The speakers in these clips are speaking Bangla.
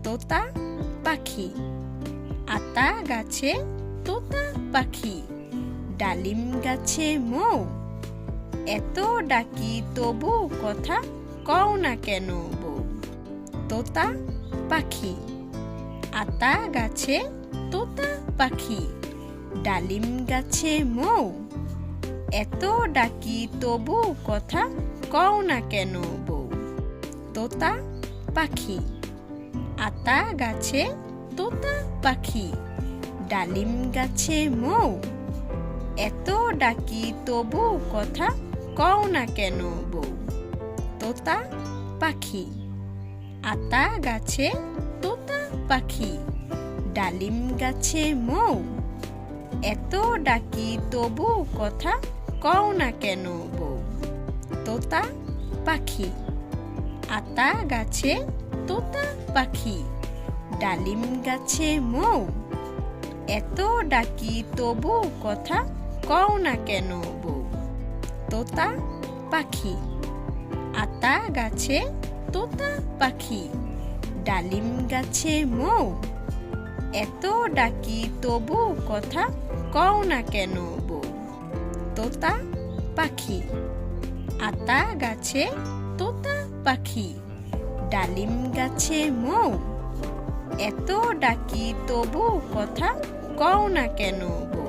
তোতা পাখি। আতা গাছে তোতা পাখি, ডালিম গাছে মৌ। এত ডাকি তবু কথা কও না কেন বউ। তোতা পাখি। আতা গাছে তোতা পাখি, ডালিম গাছে মৌ। এত ডাকি তবু কথা কও না কেন বউ। তোতা পাখি। আতা গাছে তোতা পাখি, ডালিম গাছে মৌ। এত ডাকি তবু কথা কও না কেন বউ। তোতা পাখি। আতা গাছে তোতা পাখি, ডালিম গাছে মৌ। এত ডাকি তবু কথা কও না কেন বউ। তোতা পাখি। আতা গাছে তোতা পাখি, ডালিম গাছে মৌ। এত ডাকি তবু কথা কও না কেন বউ। তোতা পাখি। আতা গাছে তোতা পাখি, ডালিম গাছে মৌ। এত ডাকি তবু কথা কও না কেন বউ। তোতা পাখি। আতা গাছে তোতা পাখি, ডালিম গাছে মৌ। এত ডাকি তবু কথা কও না কেন বউ।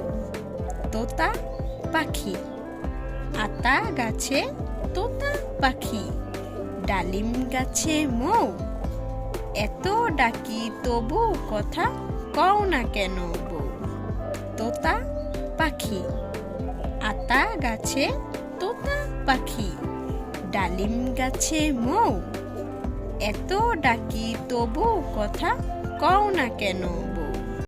তোতা পাখি। আতা গাছে তোতা পাখি, ডালিম গাছে মৌ। এত ডাকি তবু কথা কও না কেন বউ। তোতা পাখি। আতা গাছে তোতা পাখি, ডালিম গাছে মৌ। এত ডাকি তবু কথা কও না কেন বউ।